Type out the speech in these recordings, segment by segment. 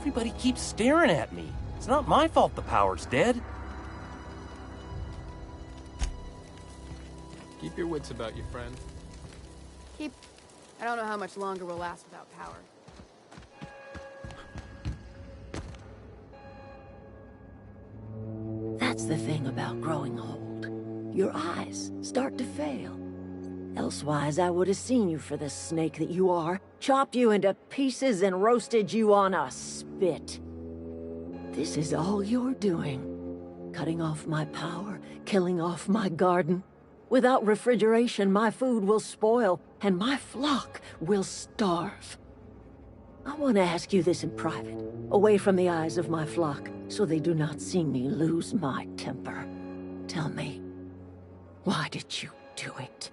Everybody keeps staring at me. It's not my fault the power's dead. Keep your wits about you, friend. I don't know how much longer we'll last without power. That's the thing about growing old. Your eyes start to fail. Elsewise, I would have seen you for the snake that you are, chopped you into pieces and roasted you on a spit. This is all you're doing. Cutting off my power, killing off my garden. Without refrigeration, my food will spoil, and my flock will starve. I want to ask you this in private, away from the eyes of my flock, so they do not see me lose my temper. Tell me, why did you do it?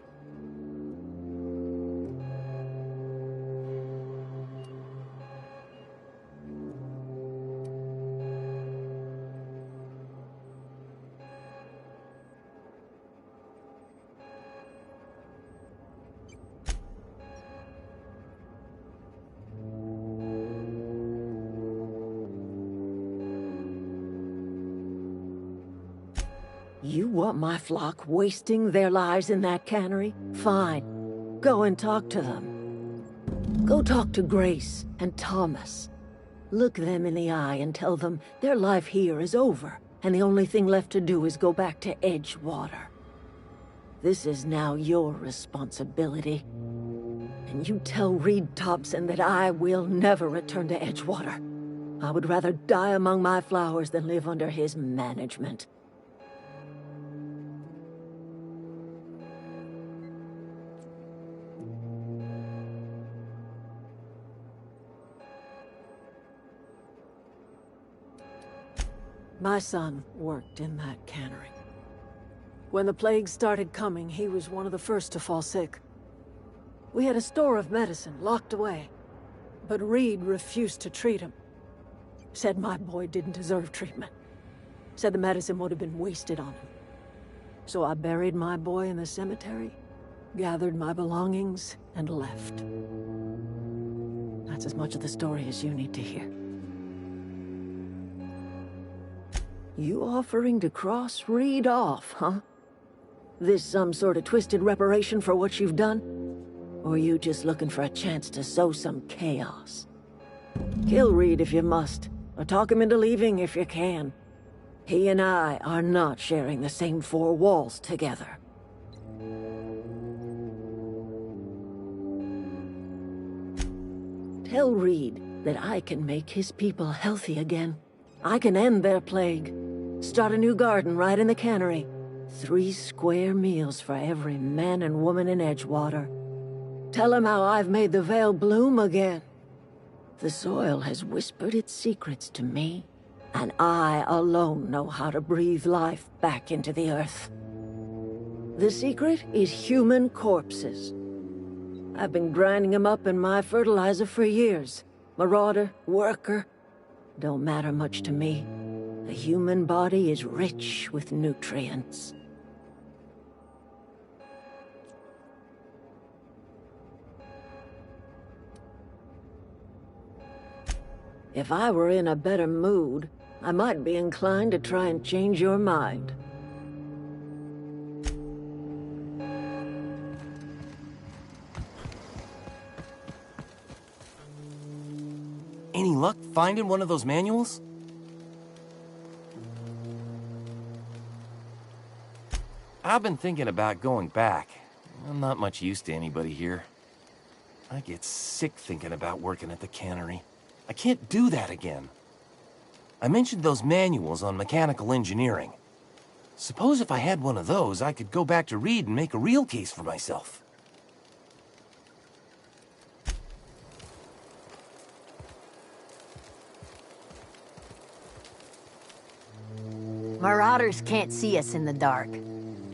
You want my flock wasting their lives in that cannery? Fine. Go and talk to them. Go talk to Grace and Thomas. Look them in the eye and tell them their life here is over, and the only thing left to do is go back to Edgewater. This is now your responsibility. And you tell Reed Thompson that I will never return to Edgewater. I would rather die among my flowers than live under his management. My son worked in that cannery. When the plague started coming, he was one of the first to fall sick. We had a store of medicine locked away, but Reed refused to treat him. Said my boy didn't deserve treatment. Said the medicine would have been wasted on him. So I buried my boy in the cemetery, gathered my belongings, and left. That's as much of the story as you need to hear. You offering to cross Reed off, huh? This some sort of twisted reparation for what you've done? Or you just looking for a chance to sow some chaos? Kill Reed if you must, or talk him into leaving if you can. He and I are not sharing the same four walls together. Tell Reed that I can make his people healthy again. I can end their plague. Start a new garden right in the cannery. 3 square meals for every man and woman in Edgewater. Tell him how I've made the Vale bloom again. The soil has whispered its secrets to me, and I alone know how to breathe life back into the earth. The secret is human corpses. I've been grinding them up in my fertilizer for years. Marauder, worker, don't matter much to me. The human body is rich with nutrients. If I were in a better mood, I might be inclined to try and change your mind. Any luck finding one of those manuals? I've been thinking about going back. I'm not much use to anybody here. I get sick thinking about working at the cannery. I can't do that again. I mentioned those manuals on mechanical engineering. Suppose if I had one of those, I could go back to Reed and make a real case for myself. Marauders can't see us in the dark.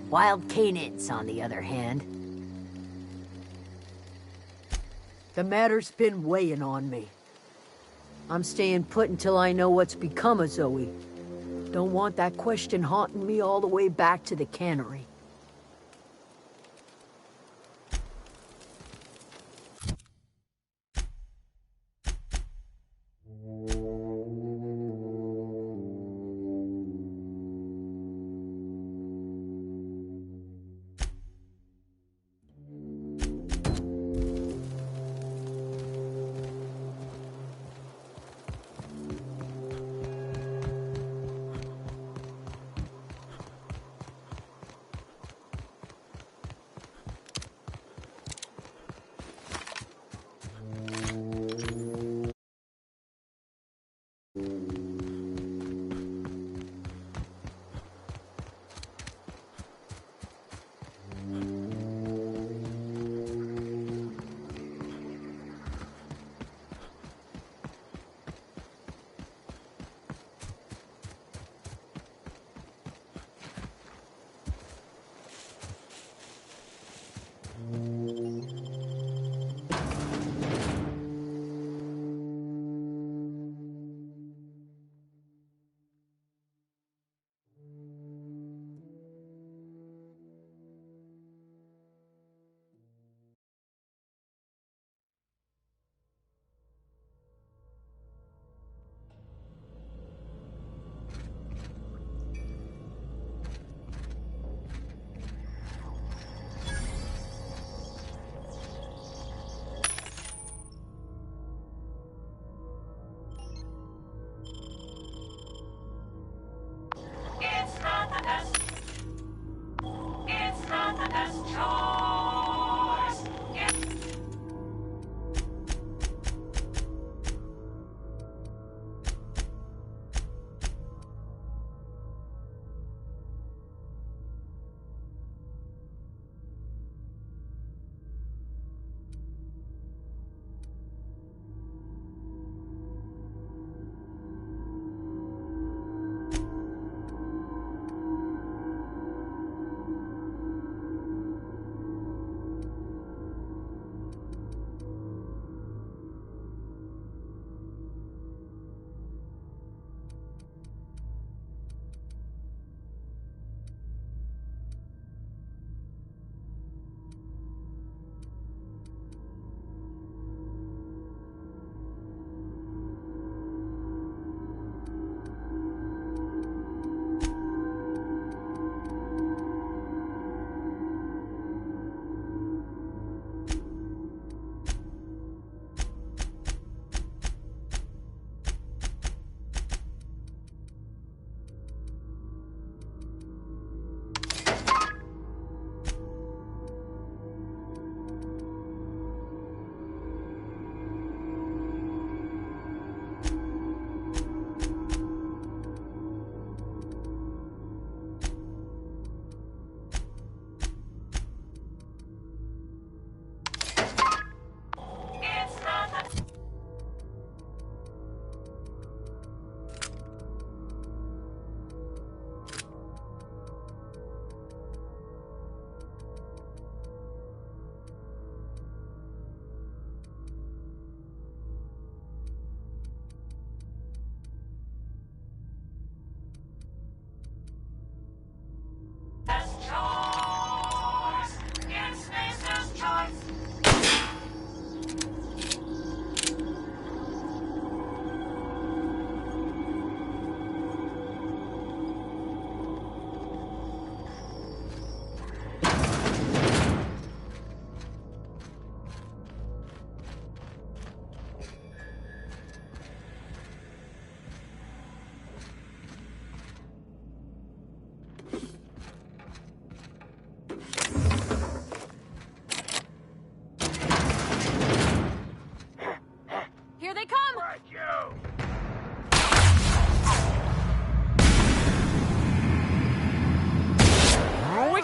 Wild canids, on the other hand. The matter's been weighing on me. I'm staying put until I know what's become of Zoe. Don't want that question haunting me all the way back to the cannery.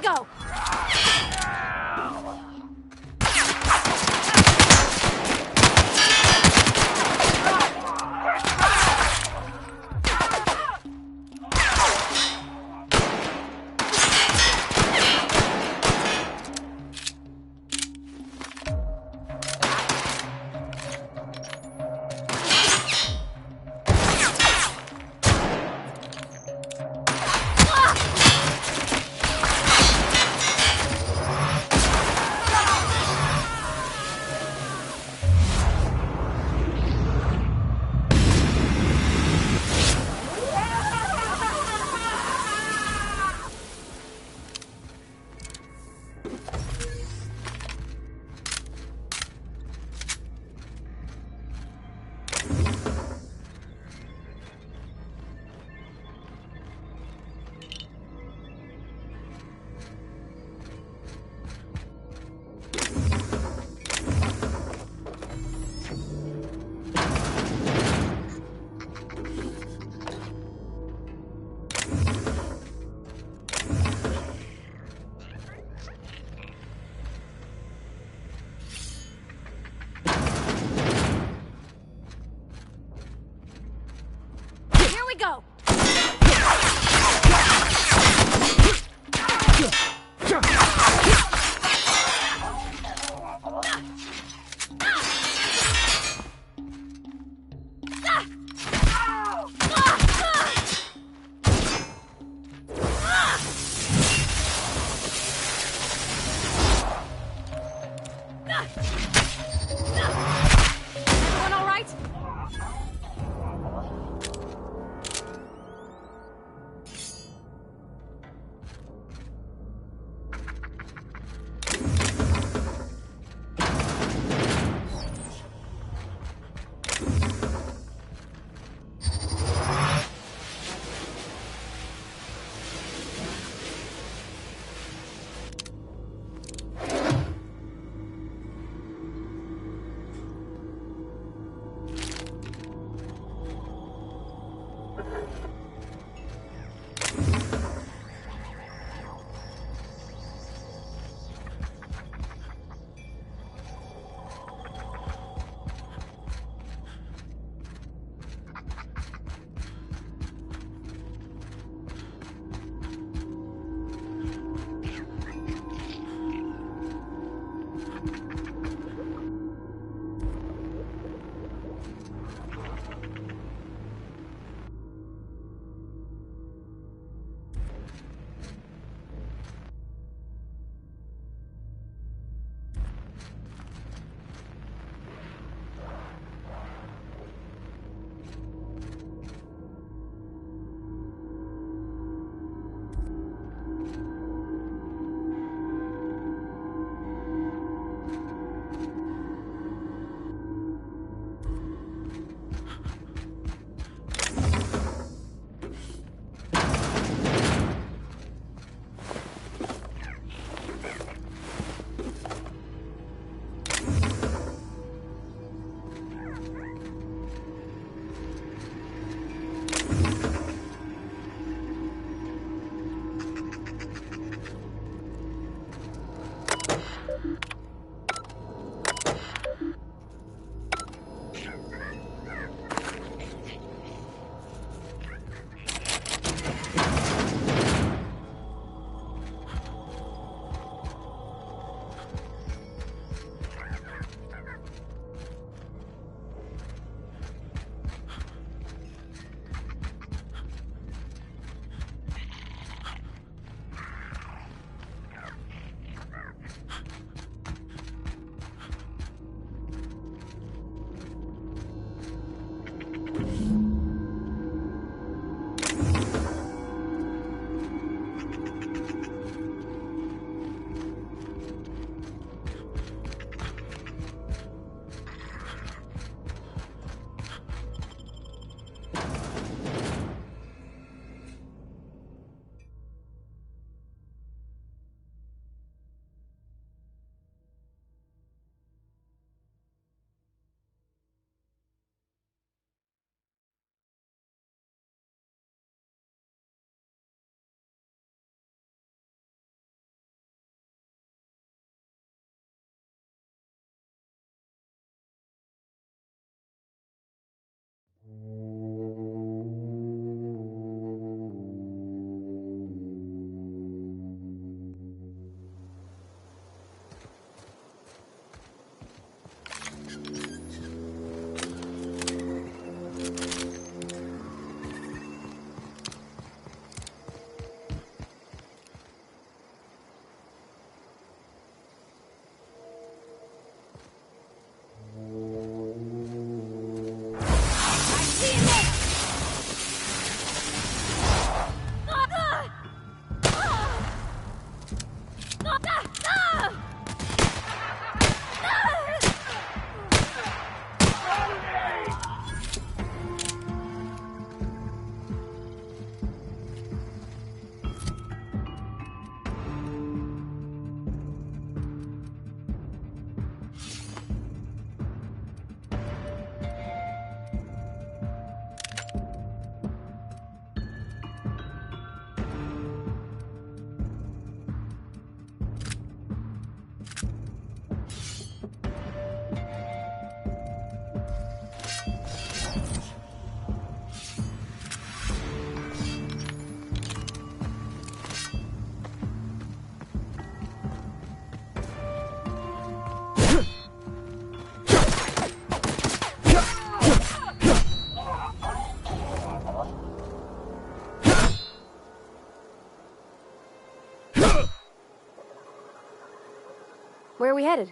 go! Where are we headed?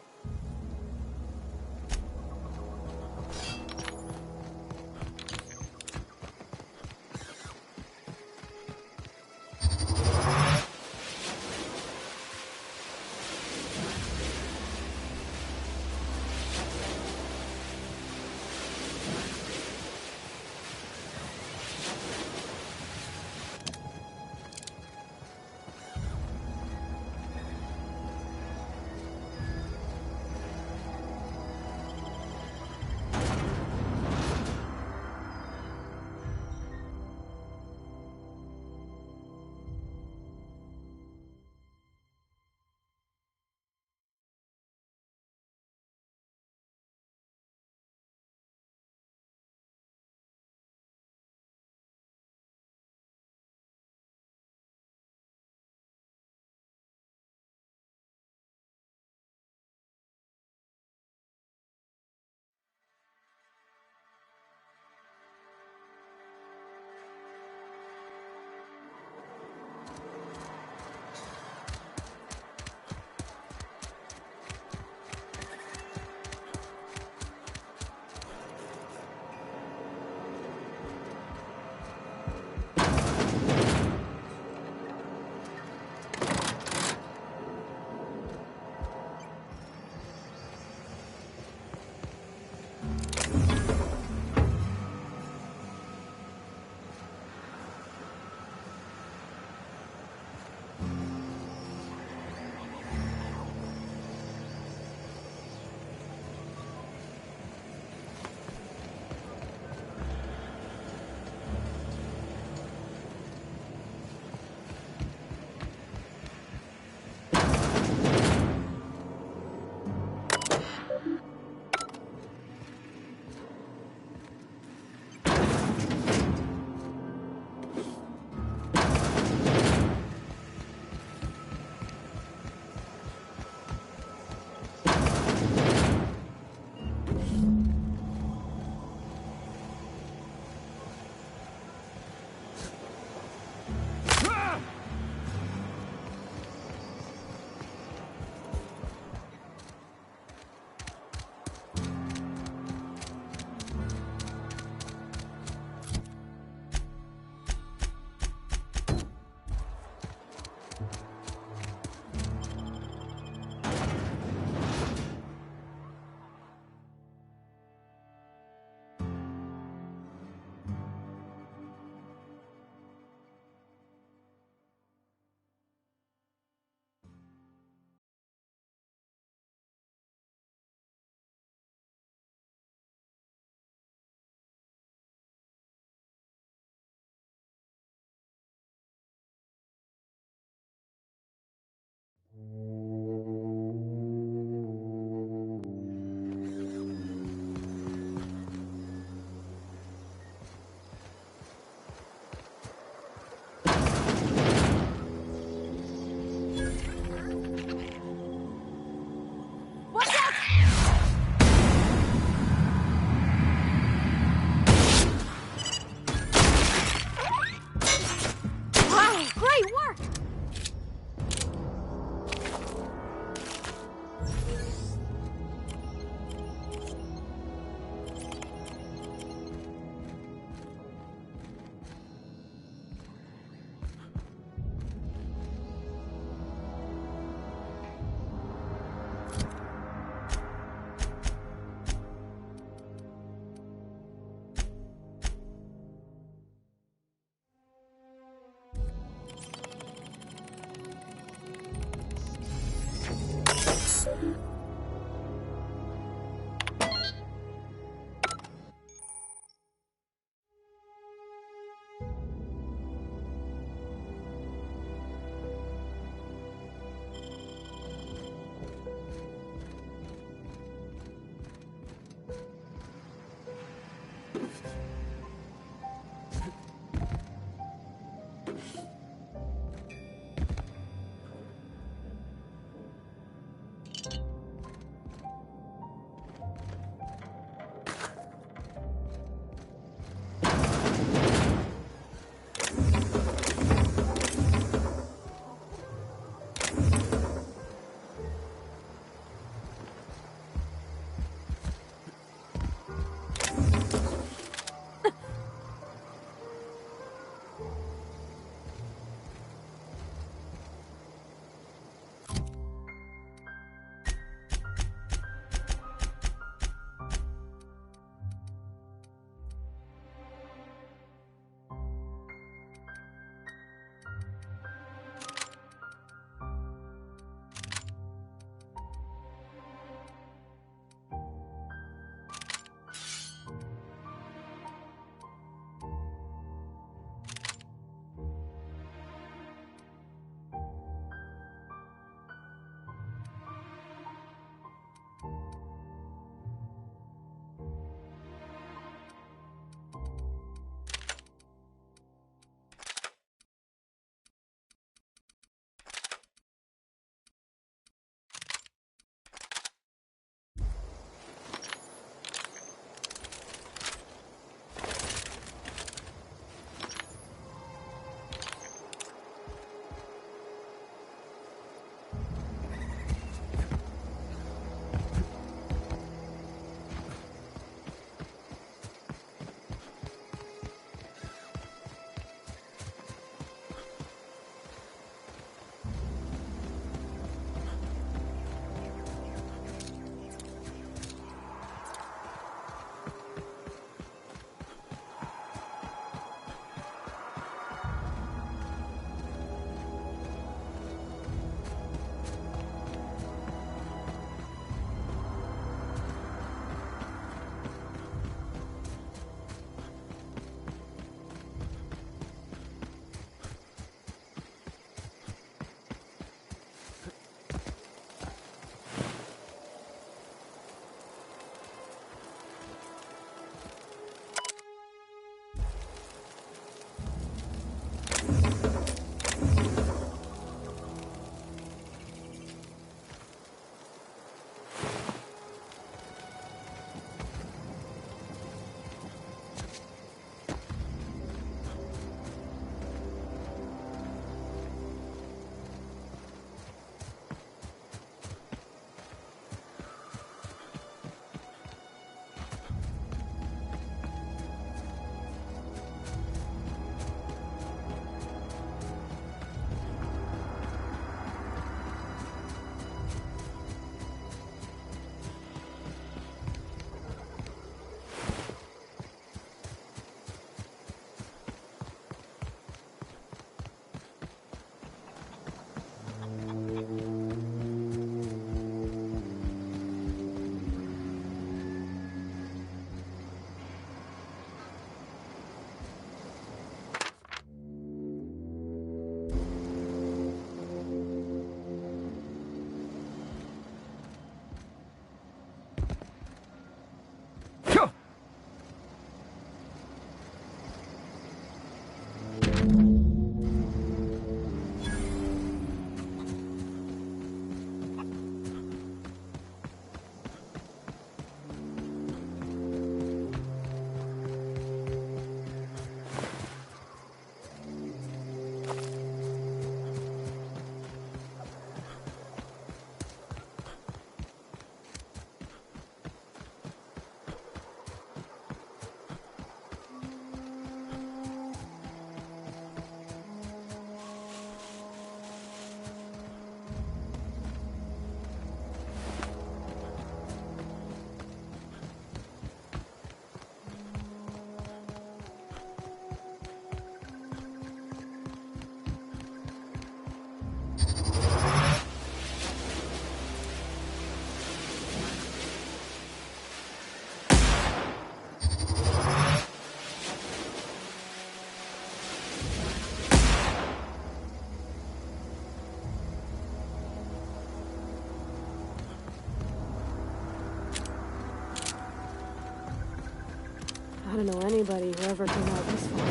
I don't know anybody who ever came out this far.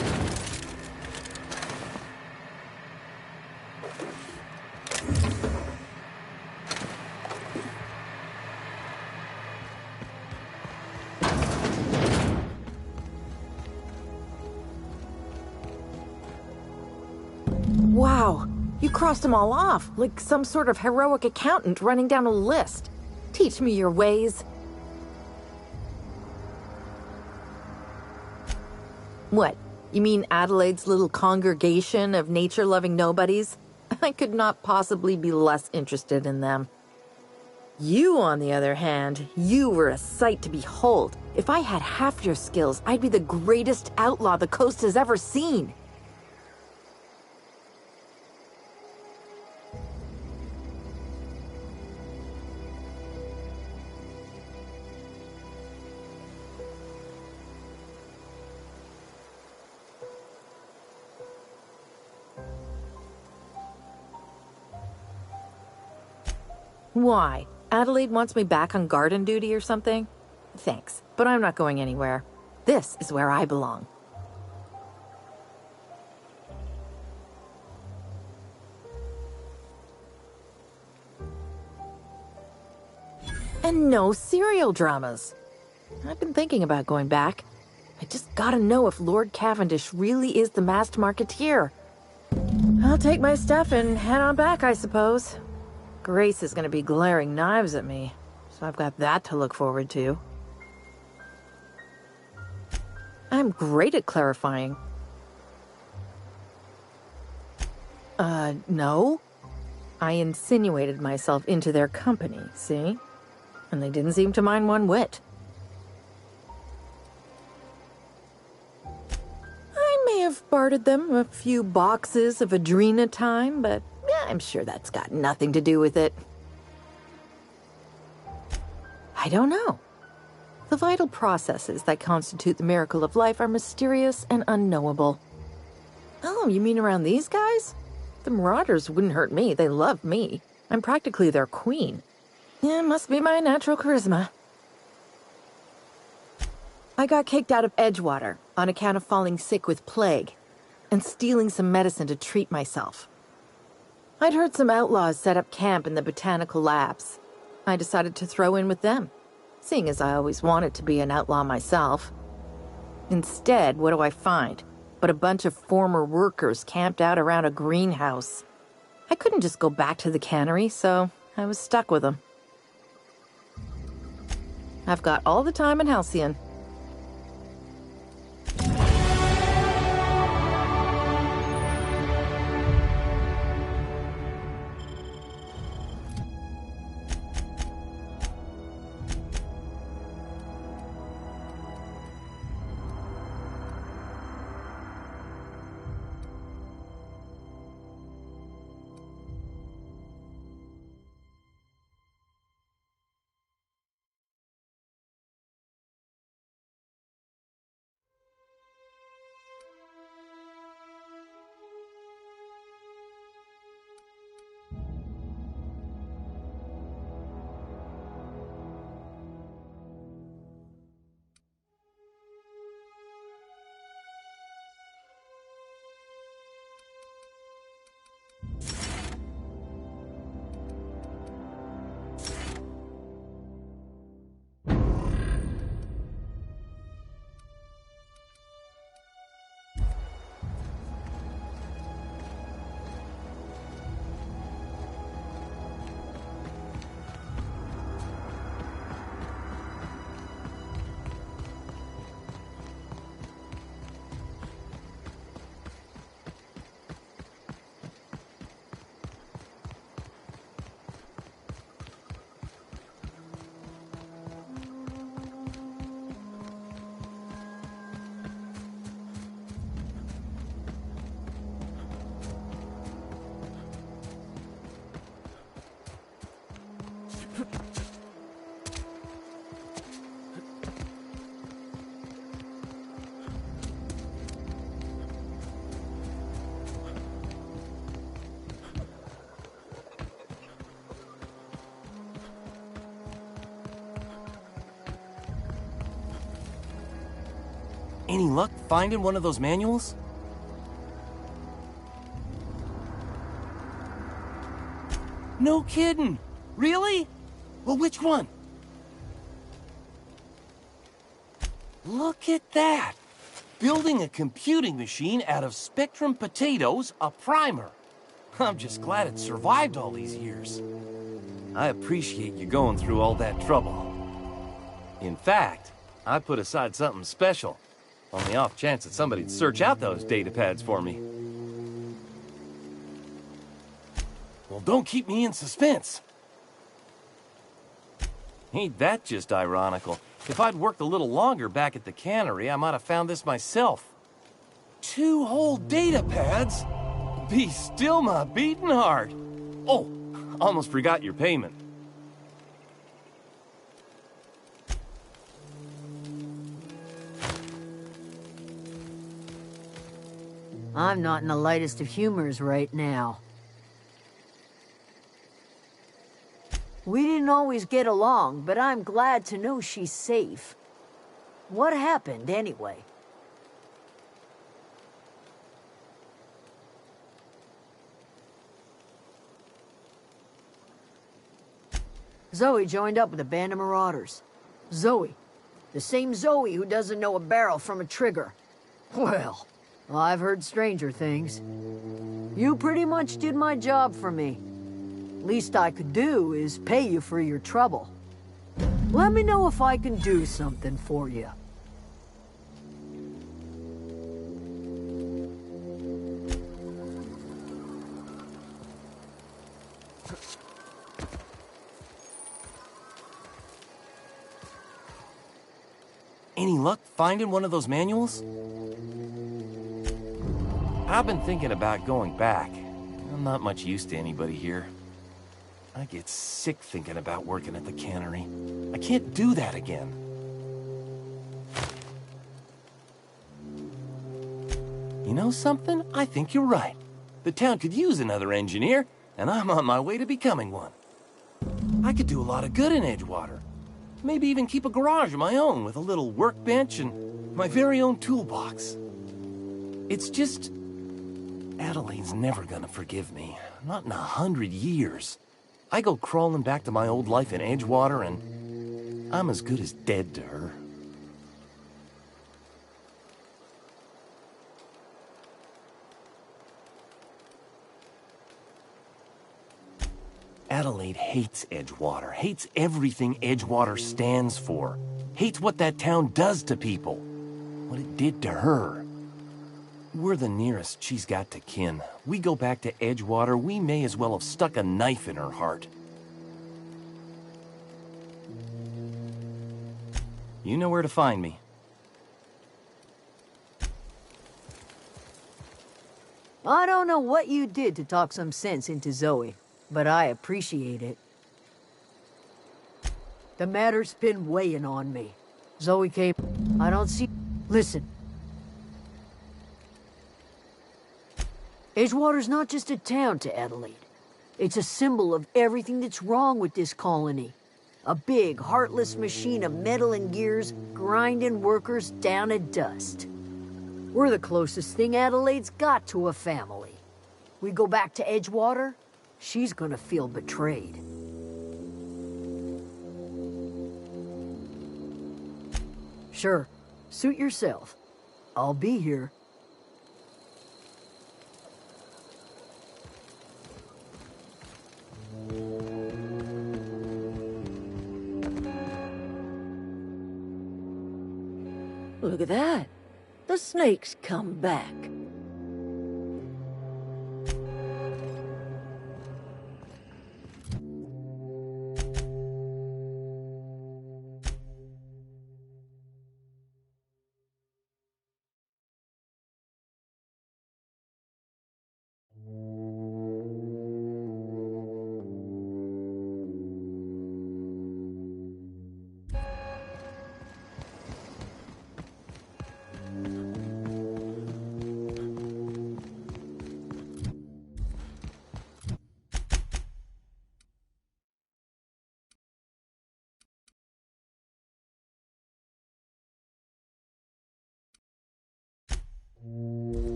Wow, you crossed them all off, like some sort of heroic accountant running down a list. Teach me your ways. What? You mean Adelaide's little congregation of nature-loving nobodies? I could not possibly be less interested in them. You, on the other hand, you were a sight to behold. If I had half your skills, I'd be the greatest outlaw the coast has ever seen. Why? Adelaide wants me back on garden duty or something? Thanks, but I'm not going anywhere. This is where I belong. And no serial dramas. I've been thinking about going back. I just gotta know if Lord Cavendish really is the masked marketeer. I'll take my stuff and head on back, I suppose. Grace is gonna be glaring knives at me, so I've got that to look forward to. I'm great at clarifying. No. I insinuated myself into their company, see? And they didn't seem to mind one whit. I may have bartered them a few boxes of Adrena time, but I'm sure that's got nothing to do with it. I don't know. The vital processes that constitute the miracle of life are mysterious and unknowable. Oh, you mean around these guys? The Marauders wouldn't hurt me. They love me. I'm practically their queen. Yeah, must be my natural charisma. I got kicked out of Edgewater on account of falling sick with plague and stealing some medicine to treat myself. I'd heard some outlaws set up camp in the botanical labs. I decided to throw in with them, seeing as I always wanted to be an outlaw myself. Instead, what do I find? But a bunch of former workers camped out around a greenhouse. I couldn't just go back to the cannery, so I was stuck with them. I've got all the time in Halcyon. Any luck finding one of those manuals? No kidding! Really? Well, which one? Look at that! Building a computing machine out of Spectrum potatoes, a primer. I'm just glad it survived all these years. I appreciate you going through all that trouble. In fact, I put aside something special, on the off chance that somebody'd search out those data pads for me. Well, don't keep me in suspense. Ain't that just ironical? If I'd worked a little longer back at the cannery, I might have found this myself. 2 whole data pads? Be still my beating heart. Oh, almost forgot your payment. I'm not in the lightest of humors right now. We didn't always get along, but I'm glad to know she's safe. What happened, anyway? Zoe joined up with a band of marauders. Zoe. The same Zoe who doesn't know a barrel from a trigger. Well, I've heard stranger things. You pretty much did my job for me. Least I could do is pay you for your trouble. Let me know if I can do something for you. Any luck finding one of those manuals? I've been thinking about going back. I'm not much use to anybody here. I get sick thinking about working at the cannery. I can't do that again. You know something? I think you're right. The town could use another engineer, and I'm on my way to becoming one. I could do a lot of good in Edgewater. Maybe even keep a garage of my own with a little workbench and my very own toolbox. It's just... Adelaide's never gonna forgive me. Not in 100 years. I go crawling back to my old life in Edgewater, and I'm as good as dead to her. Adelaide hates Edgewater, hates everything Edgewater stands for, hates what that town does to people, what it did to her. We're the nearest she's got to kin. We go back to Edgewater, we may as well have stuck a knife in her heart. You know where to find me. I don't know what you did to talk some sense into Zoe, but I appreciate it. The matter's been weighing on me. Zoe came... I don't see... Listen. Edgewater's not just a town to Adelaide. It's a symbol of everything that's wrong with this colony. A big, heartless machine of metal and gears grinding workers down to dust. We're the closest thing Adelaide's got to a family. We go back to Edgewater, she's gonna feel betrayed. Sure, suit yourself. I'll be here. Look at that. The snake's come back.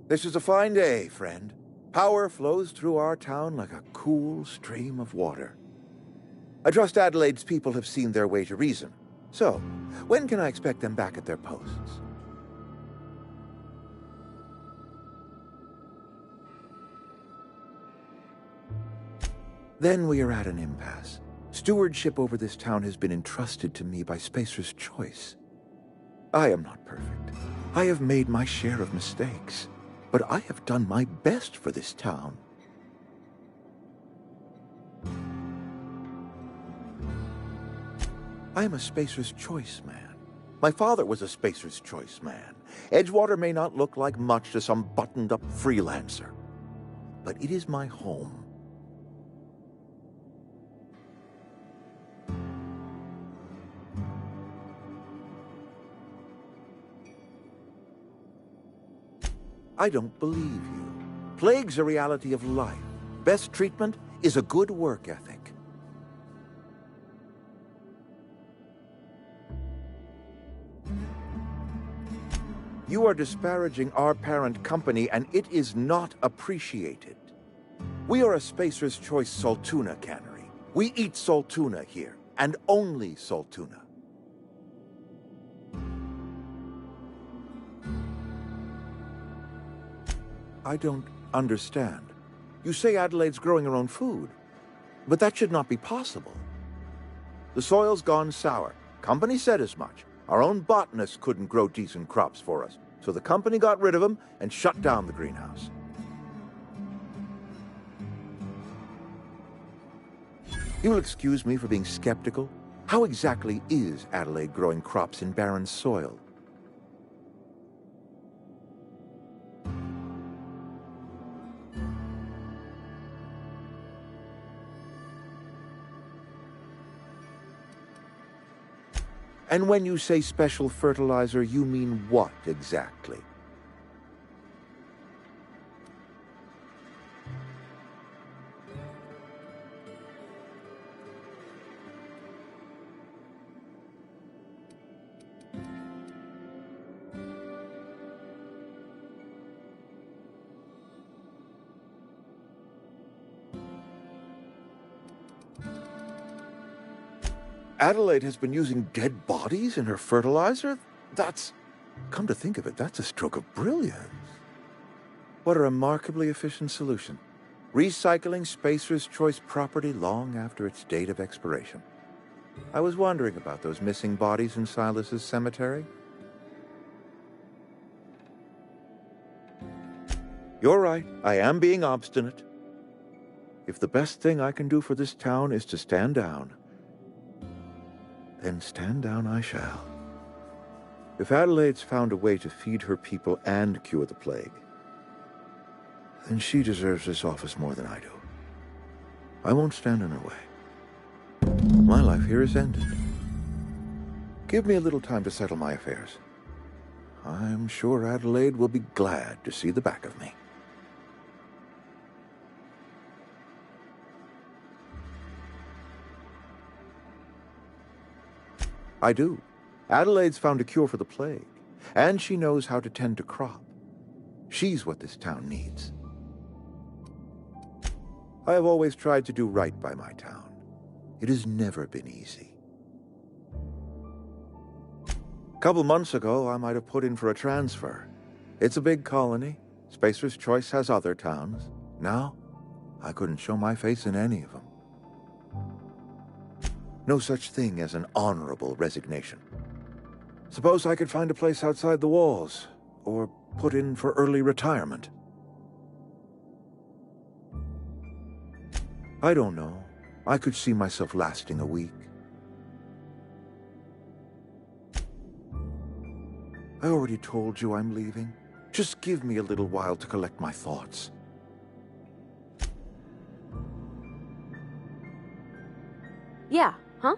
This is a fine day, friend. Power flows through our town like a cool stream of water. I trust Adelaide's people have seen their way to reason. So, when can I expect them back at their posts? Then we are at an impasse. Stewardship over this town has been entrusted to me by Spacer's Choice. I am not perfect. I have made my share of mistakes. But I have done my best for this town. I am a Spacer's Choice man. My father was a Spacer's Choice man. Edgewater may not look like much to some buttoned-up freelancer, but it is my home. I don't believe you. Plague's a reality of life. Best treatment is a good work ethic. You are disparaging our parent company, and it is not appreciated. We are a Spacer's Choice Saltuna cannery. We eat saltuna here, and only saltuna. I don't understand. You say Adelaide's growing her own food, but that should not be possible. The soil's gone sour. Company said as much. Our own botanists couldn't grow decent crops for us, so the company got rid of them and shut down the greenhouse. You will excuse me for being skeptical. How exactly is Adelaide growing crops in barren soil? And when you say special fertilizer, you mean what exactly? Adelaide has been using dead bodies in her fertilizer? Come to think of it, that's a stroke of brilliance. What a remarkably efficient solution. Recycling Spacer's Choice property long after its date of expiration. I was wondering about those missing bodies in Silas's cemetery. You're right, I am being obstinate. If the best thing I can do for this town is to stand down, then stand down I shall. If Adelaide's found a way to feed her people and cure the plague, then she deserves this office more than I do. I won't stand in her way. My life here is ended. Give me a little time to settle my affairs. I'm sure Adelaide will be glad to see the back of me. I do. Adelaide's found a cure for the plague, and she knows how to tend to crop. She's what this town needs. I have always tried to do right by my town. It has never been easy. A couple months ago, I might have put in for a transfer. It's a big colony. Spacer's Choice has other towns. Now, I couldn't show my face in any of them. No such thing as an honorable resignation. Suppose I could find a place outside the walls, or put in for early retirement. I don't know. I could see myself lasting a week. I already told you I'm leaving. Just give me a little while to collect my thoughts. Yeah, huh?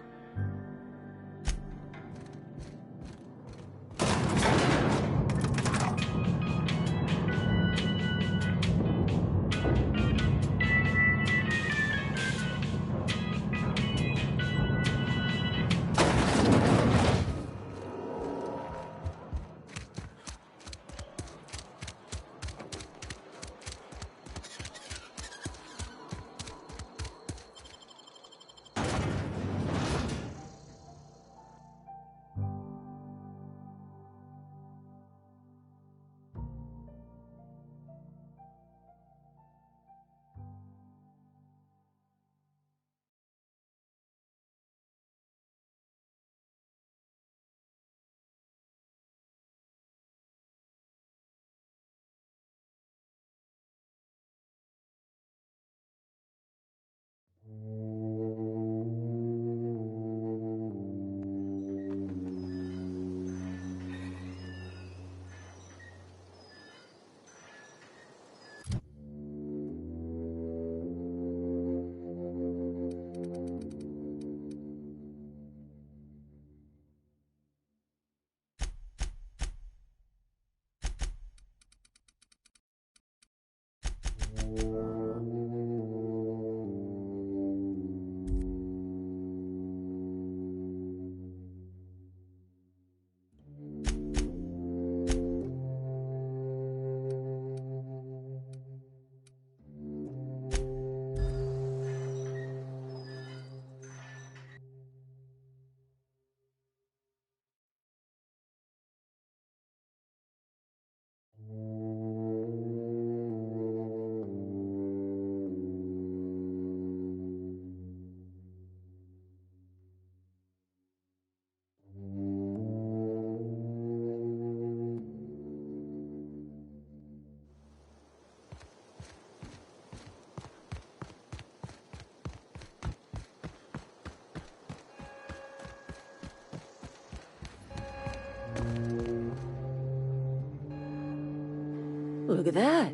Look at that.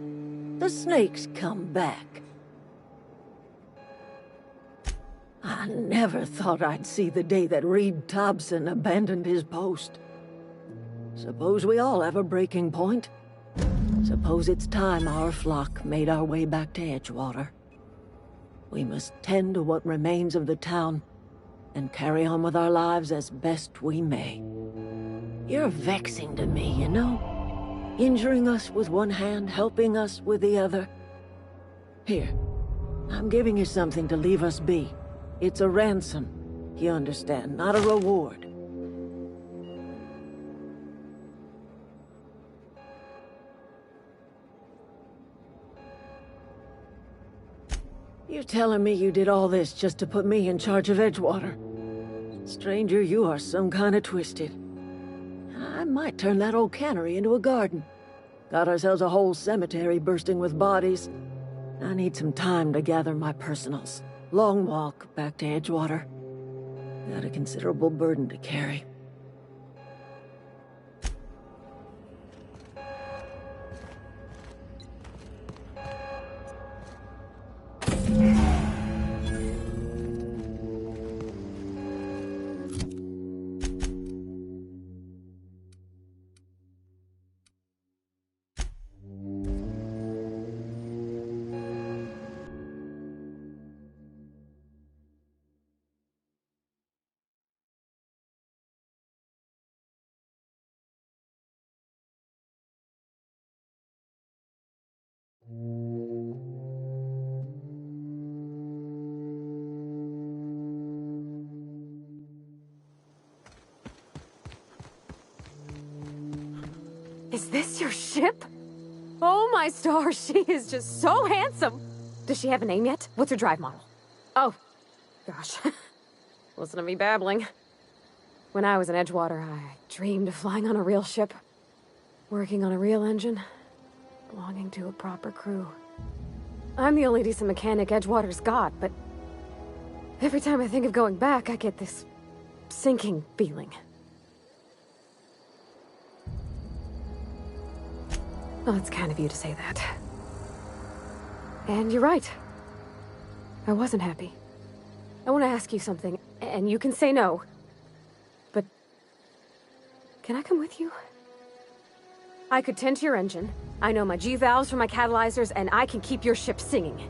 The snake's come back. I never thought I'd see the day that Reed Thompson abandoned his post. Suppose we all have a breaking point. Suppose it's time our flock made our way back to Edgewater. We must tend to what remains of the town and carry on with our lives as best we may. You're vexing to me, you know? Injuring us with one hand, helping us with the other. Here, I'm giving you something to leave us be. It's a ransom, you understand, not a reward. You're telling me you did all this just to put me in charge of Edgewater? Stranger, you are some kind of twisted. I might turn that old cannery into a garden. Got ourselves a whole cemetery bursting with bodies. I need some time to gather my personals. Long walk back to Edgewater. Got a considerable burden to carry. Is this your ship? Oh my stars, she is just so handsome. Does she have a name yet? What's her drive model? Oh, gosh. Listen to me babbling. When I was in Edgewater, I dreamed of flying on a real ship, working on a real engine, belonging to a proper crew. I'm the only decent mechanic Edgewater's got, but every time I think of going back, I get this sinking feeling. Well, it's kind of you to say that. And you're right. I wasn't happy. I want to ask you something, and you can say no. But can I come with you? I could tend to your engine. I know my G-valves for my catalyzers, and I can keep your ship singing.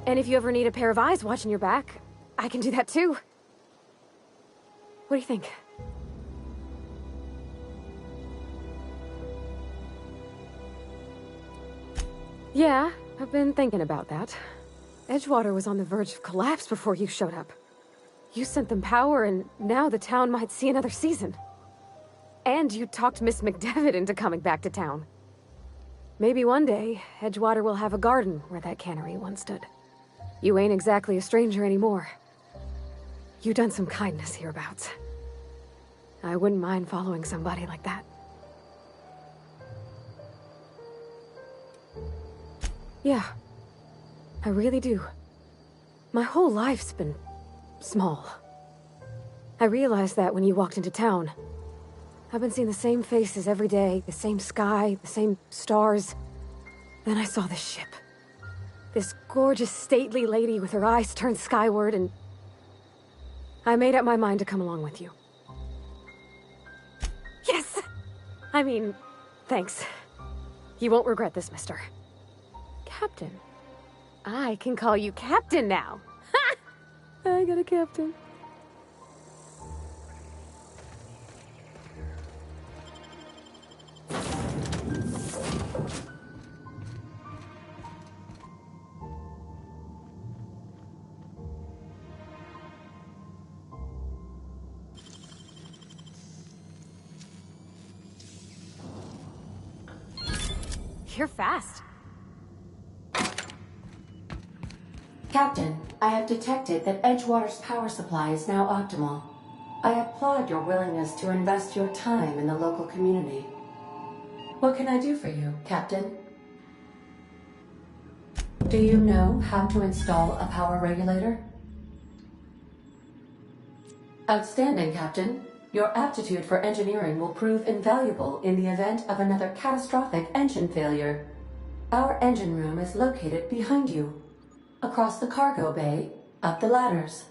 And if you ever need a pair of eyes watching your back, I can do that too. What do you think? Yeah, I've been thinking about that. Edgewater was on the verge of collapse before you showed up. You sent them power, and now the town might see another season. And you talked Miss McDevitt into coming back to town. Maybe one day, Edgewater will have a garden where that cannery once stood. You ain't exactly a stranger anymore. You done some kindness hereabouts. I wouldn't mind following somebody like that. Yeah, I really do. My whole life's been small. I realized that when you walked into town. I've been seeing the same faces every day, the same sky, the same stars. Then I saw this ship. This gorgeous, stately lady with her eyes turned skyward, and I made up my mind to come along with you. Yes! I mean, thanks. You won't regret this, mister. Captain. I can call you Captain now. Ha! I got a captain. You're fast. Captain, I have detected that Edgewater's power supply is now optimal. I applaud your willingness to invest your time in the local community. What can I do for you, Captain? Do you know how to install a power regulator? Outstanding, Captain. Your aptitude for engineering will prove invaluable in the event of another catastrophic engine failure. Our engine room is located behind you. Across the cargo bay, up the ladders.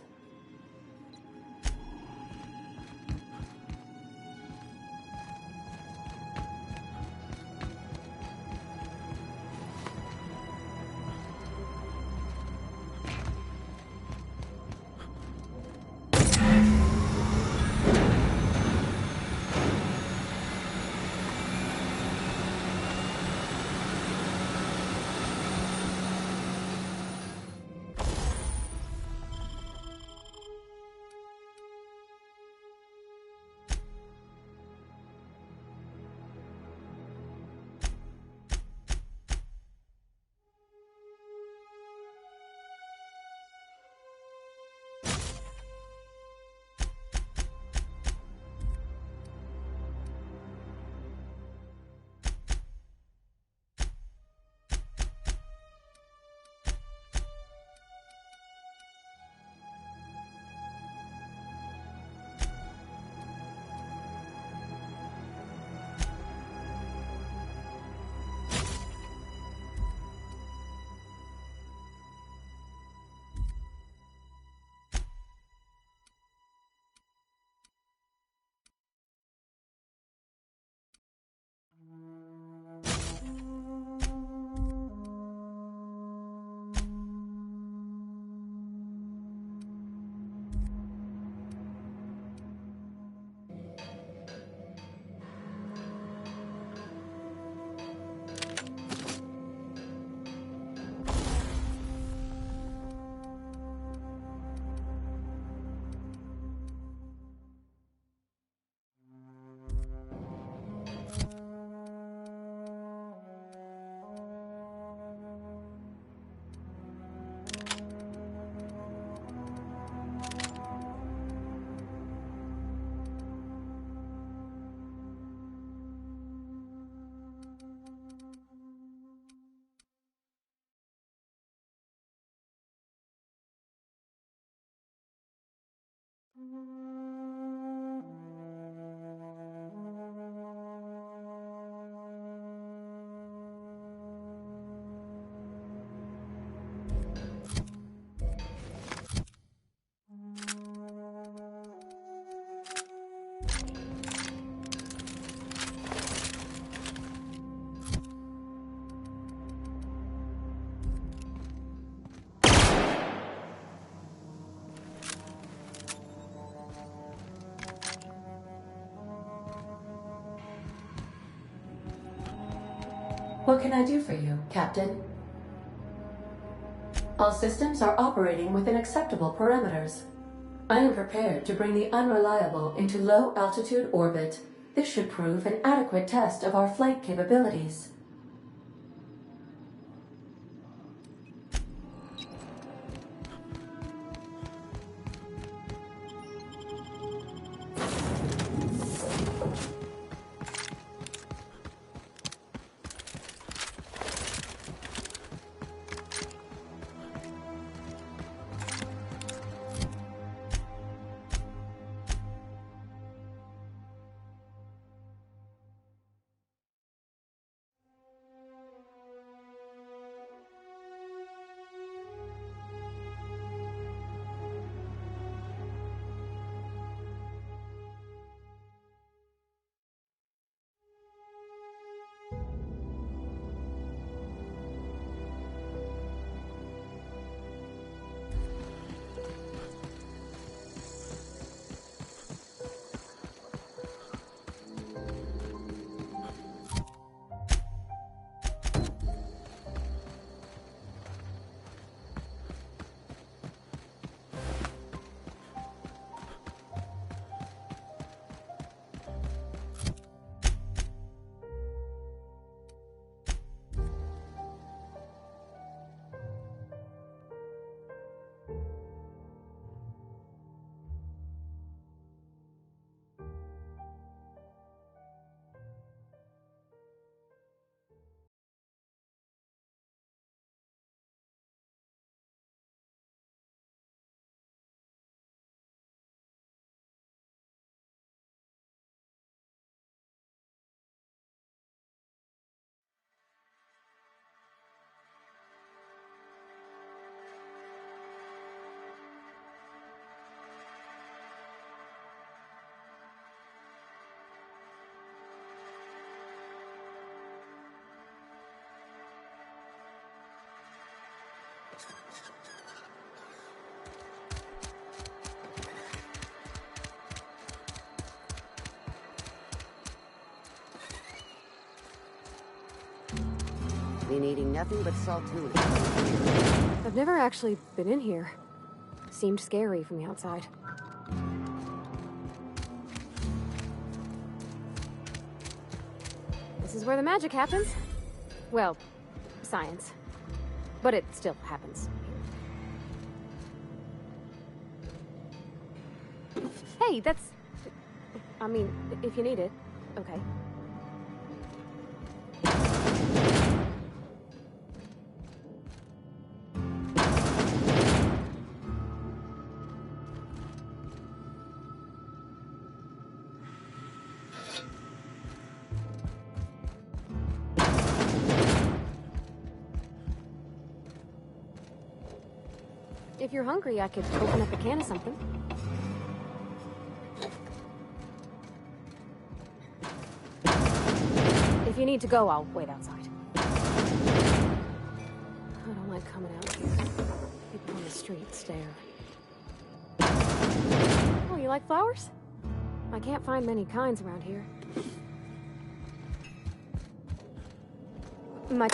What can I do for you, Captain? All systems are operating within acceptable parameters. I am prepared to bring the unreliable into low-altitude orbit. This should prove an adequate test of our flight capabilities. Been eating nothing but salt tuna. I've never actually been in here. Seemed scary from the outside. This is where the magic happens. Well, science. But it still happens here. Hey, that's... I mean, if you need it, okay. If you're hungry, I could open up a can of something. If you need to go, I'll wait outside. I don't like coming out here. People on the street stare. Oh, you like flowers? I can't find many kinds around here. My...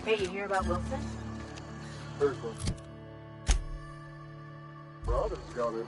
Hey, you hear about Wilson? Heard one. Brother's got it.